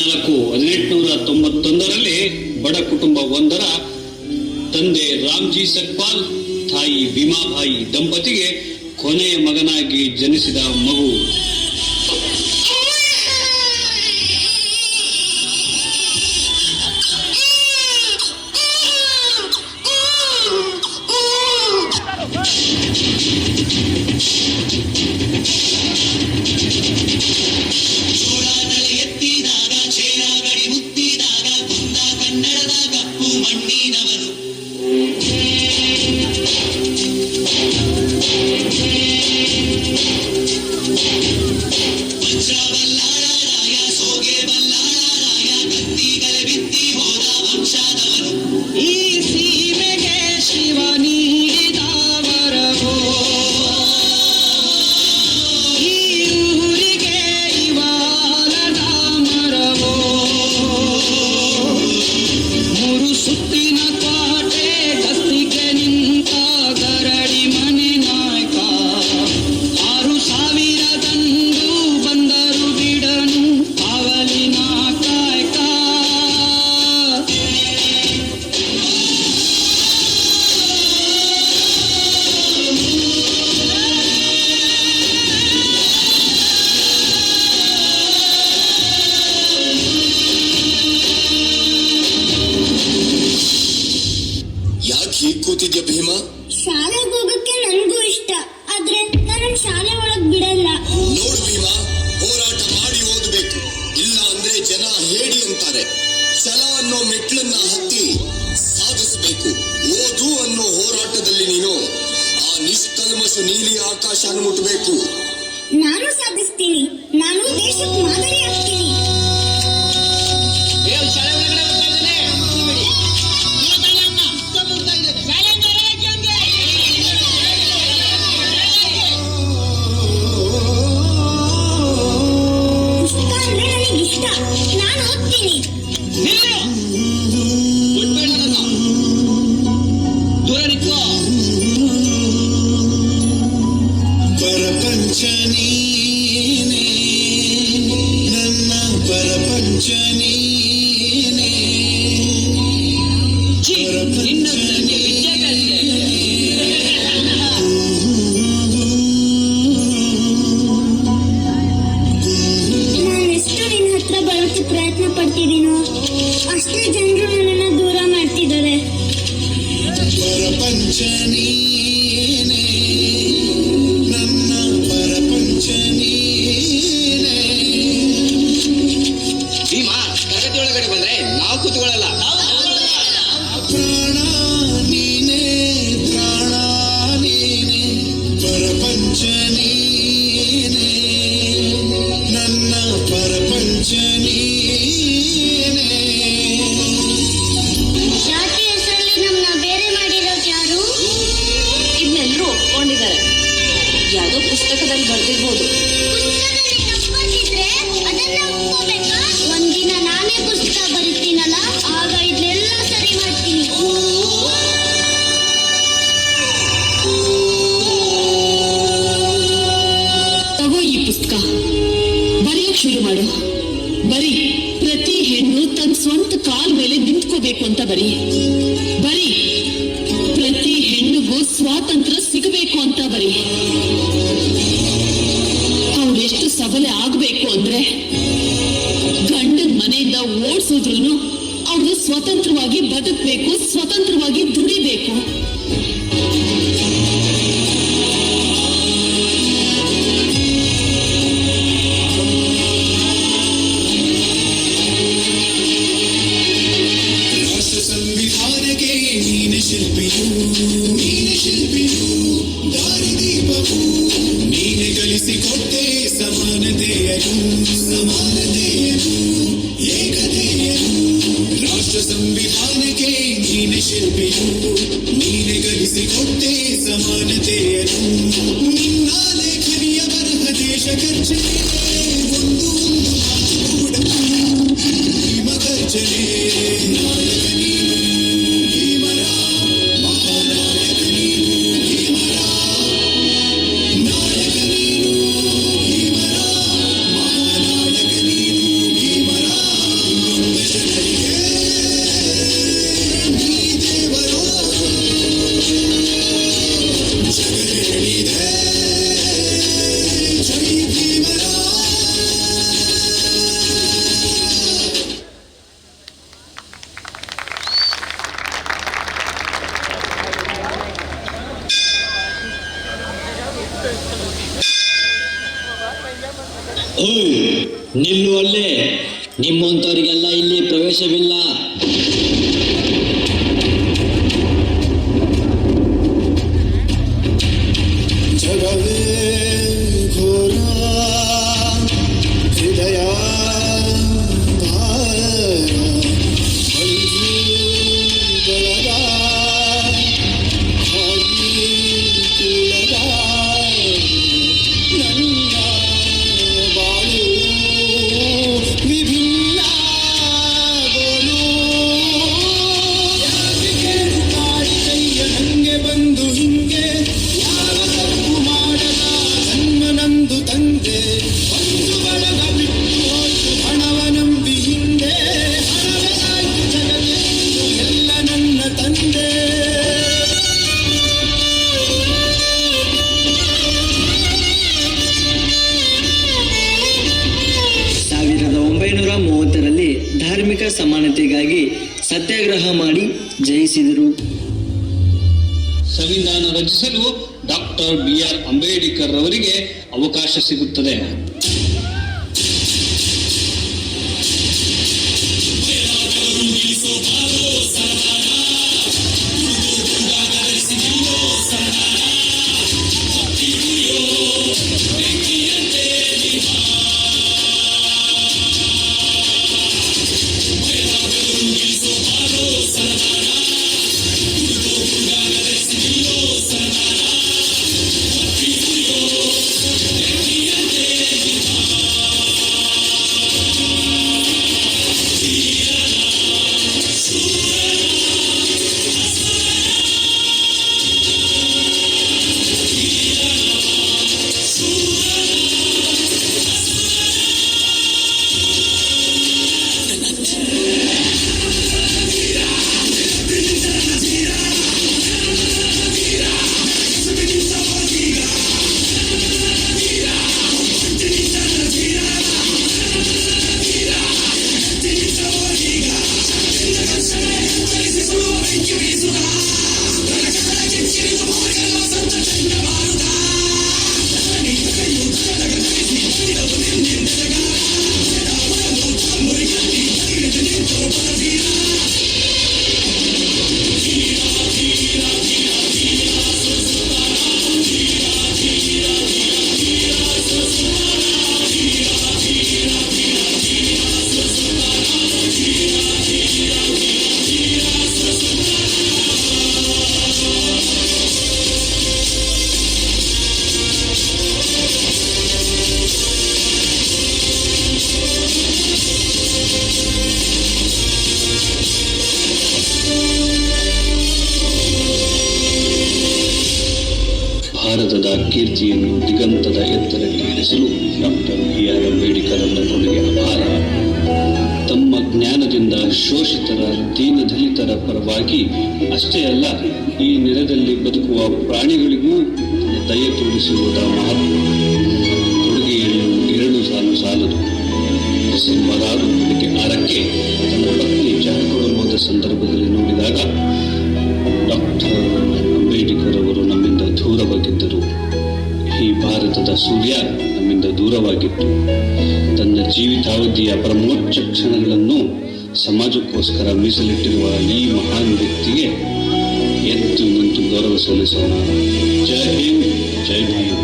1891ರಲ್ಲಿ ಬಡ ಕುಟುಂಬ ಒಂದರ ತಂದೆ ರಾಮ್ಜಿ ಸಕ್ಪಾಲ್, ತಾಯಿ ವಿಮಾಬಾಯಿ ದಂಪತಿಗೆ ಕೊನೆಯ ಮಗನಾಗಿ ಜನಿಸಿದ ಮಗು. ಕೂತಿದ್ಯಾ ಭೀಮಾ? ಶಾಲೆಗೆ ಹೋಗಕ್ಕೆ ನನಗೂ ಇಷ್ಟ, ಆದ್ರೆ ನಾನು ಶಾಲೆ ಒಳಗ್ ಬಿಡಲ್ಲ. ನೋಡು ಭೀಮಾ, ಹೋರಾಟ ಮಾಡಿ ಓದಬೇಕು, ಇಲ್ಲ ಅಂದ್ರೆ ಜನ ಹೇಳಿ ಅಂತಾರೆ. ಛಲ ಅನ್ನೋ ಮೆಟ್ಲನ್ನ ಹತ್ತಿ ಸಾಧಿಸಬೇಕು. ಓದು ಅನ್ನೋ ಹೋರಾಟದಲ್ಲಿ ನೀನು ಆ ನಿಷ್ಕಲ್ಮಶ ನೀಲಿ ಆಕಾಶನ ಮುಟ್ಟಬೇಕು. ನಾನು ಸಾಧಿಸ್ತೀನಿ, ನಾನು ದೇಶಕ್ಕೆ ಮಾದರಿ ಆಗ್ತೀನಿ. ನಾನು ಓದ್ತೀನಿ. ಪರಪಂಚ ನೀನೇ, ನನ್ನ ಪರಪಂಚ ನೀನೇ, ಪರಪಂಚ ಪ್ರಯತ್ನ ಪಡ್ತಿದ್ದೀನೋ ಅಷ್ಟೇ ಜನರು ನನ್ನನ್ನ ದೂರ ಮಾಡ್ತಿದ್ದಾರೆ. ಪರಪಂಚ ನೀನೇ, ನನ್ನ ಪರಪಂಚ ನೀನೇ. ಭೀಮಾ, ತರಗತಿ ಒಳಗಡೆ ಬಂದ್ರೆ ನಾವು ಕೂತ್ಕೊಳ್ಳಲ್ಲ. ಪ್ರಾಣ ನೀನೇ, ಪ್ರಾಣ ನೀನೇ, ಪರಪಂಚ ನೀನೇ, ನನ್ನ ಪರಪಂಚ ನೀನೇ. ಜಾತಿ ಹೆಸರಲ್ಲಿ ನಮ್ಮನ್ನ ಬೇರೆ ಮಾಡಿರೋದು ಯಾರು? ಇದನ್ನೆಲ್ಲರೂ ಒಪ್ಕೊಂಡಿದ್ದಾರೆ. ಯಾವುದೋ ಪುಸ್ತಕದಲ್ಲಿ ಬರ್ದಿರ್ಬೋದು. ಪುಸ್ತಕದಲ್ಲಿ ತಪ್ಪಂದಿದ್ರೆ ಅದನ್ನ ಒಪ್ಕೋಬೇಕಾ? ಒಂದಿನ ನಾನೇ ಪುಸ್ತಕ ಬರೀತೀನಲ್ಲ, ಆಗ ಇದನ್ನೆಲ್ಲ ಸರಿ ಮಾಡ್ತೀನಿ. ತಗೋ ಈ ಪುಸ್ತಕ, ಬರೆಯೋಕ್ ಶುರು ಮಾಡು. ಬರೀ ಪ್ರತಿ ಹೆಣ್ಣು ತನ್ನ ಸ್ವಂತ ಕಾಲ್ ಮೇಲೆ ನಿಂತ್ಕೋಬೇಕು ಅಂತ ಬರೀ. ಬರೀ ಪ್ರತಿ ಹೆಣ್ಣಿಗೂ ಸ್ವಾತಂತ್ರ್ಯ ಸಿಗಬೇಕು ಅಂತ ಬರೀ. ಅವಳೆಷ್ಟು ಸಬಲೆ ಆಗ್ಬೇಕು ಅಂದ್ರೆ ಗಂಡನ ಮನೆಯಿಂದ ಓಡಿಸಿದ್ರು ಅವಳು ಸ್ವತಂತ್ರವಾಗಿ ಬದುಕಬೇಕು, ಸ್ವತಂತ್ರವಾಗಿ ದುಡಿಬೇಕು. ಸಂವಿಧಾನಕ್ಕೆ ನೀನೆ ಶಿಲ್ಪಿಯು, ನೀನೆ ಶಿಲ್ಪಿಯು, ದಾರಿದೀಪವು ನೀನೆ ಕಲಿಸಿಕೊಟ್ಟೆ. ಸಮಾನತೆಯನು, ಸಮಾನತೆಯನು, ಏಕತೆಯನು. ರಾಷ್ಟ್ರ ಸಂವಿಧಾನಕ್ಕೆ ನೀನೆ ಶಿಲ್ಪಿಯು, ನೀನೆ ಕಲಿಸಿಕೊಟ್ಟೆ. ಸಮಾನತೆಯನು ನಿನ್ನ ಲೇಖನಿಯ ಬರಹ ದೇಶ ಗರ್ಜನೆ. ಒಂದು ಒಂದು ಮಾತು ಕೂಡ ಭೀಮ ಗರ್ಜನೆ. ನಾಯಕ ನೀನು ಭೀಮರ, ಮಹಾನಾಯಕ ನೀನು ಭೀಮರ, ನಾಯಕ ನೀನು ಭೀಮರ, ಮಹಾನಾಯಕ ನೀನು ಭೀಮರ. ನಿಲ್ಲುವಲ್ಲೇ, ನಿಮ್ಮಂಥವರಿಗೆಲ್ಲ ಇಲ್ಲಿ ಪ್ರವೇಶವಿಲ್ಲ. ಜಗವೇ ಘೋರ ಹೃದಯ ಭಾರ ಮಂಜು ಬೆಳಗ ಕುಲದ ನನ್ನ ಬಾಳು ವಿಭಿನ್ನ ಗೋಲು ಯಾರಿಗೆ ಕಾಡಿ ಕೈಯ ನಂಗೆ ಬಂದು ಹಿಂಗೆ ಯಾವ ತಪ್ಪು ಮಾಡದ ಜನ್ಮ ನಂದು ತಂದೆ ಒಂದು ಬಳಗ ಬಿಟ್ಟು ಹೋಯ್ತು ಹಣವ ನಂಬಿ ಹಿಂದೆ ಹಣವೇ ಆಯ್ತು ಜಗವೆಂದು ಎಲ್ಲ ನನ್ನ ತಂದೆ 1930ರಲ್ಲಿ ಧಾರ್ಮಿಕ ಸಮಾನತೆಗಾಗಿ ಸತ್ಯಾಗ್ರಹ ಮಾಡಿ ಜಯಿಸಿದರು. ಸಂವಿಧಾನ ರಚಿಸಲು ಡಾಕ್ಟರ್ BR ಅಂಬೇಡ್ಕರ್ ಅವರಿಗೆ ಅವಕಾಶ ಸಿಗುತ್ತದೆ. ಭಾರತದ ಕೀರ್ತಿಯನ್ನು ದಿಗಂತದ ಎತ್ತರಕ್ಕೆ ಇಳಿಸಲು ಡಾಕ್ಟರ್ BR ಅಂಬೇಡ್ಕರ್ ಅವರ ಕೊಡುಗೆ ಅಪಾರ. ತಮ್ಮ ಜ್ಞಾನದಿಂದ ಶೋಷಿತರ ದೀನದಲಿತರ ಪರವಾಗಿ ಅಷ್ಟೇ ಅಲ್ಲ, ಈ ನೆಲದಲ್ಲಿ ಬದುಕುವ ಪ್ರಾಣಿಗಳಿಗೂ ದಯೆ ತೋರಿಸುವುದರ ಮಹತ್ವ ಕೊಡುಗೆಯನ್ನು ಎರಡು ಸಾಲದು. ಡಿಸೆಂಬರ್ 6 ಬೆಳಗ್ಗೆ 6ಕ್ಕೆ ತನ್ನ ಪತ್ನಿ ಜಾರ್ಖಂಡ್ ಹೋದ ಸಂದರ್ಭದಲ್ಲಿ ನೋಡಿದಾಗ ಡಾಕ್ಟರ್ ಅಂಬೇಡ್ಕರ್ ಅವರು ನಮ್ಮಿಂದ ದೂರವಾಗಿದ್ದರು. ಈ ಭಾರತದ ಸೂರ್ಯ ನಮ್ಮಿಂದ ದೂರವಾಗಿತ್ತು. ತನ್ನ ಜೀವಿತಾವಧಿಯ ಪರಮೋಚ್ಚ ಕ್ಷಣಗಳನ್ನು ಸಮಾಜಕ್ಕೋಸ್ಕರ ಮೀಸಲಿಟ್ಟಿರುವ ಈ ಮಹಾನ್ ವ್ಯಕ್ತಿಗೆ ಎದ್ದು ನಿಂತು ಗೌರವ ಸಲ್ಲಿಸೋಣ. ಜೈ ಹಿಂದ್, ಜೈ ಭೀಮ್.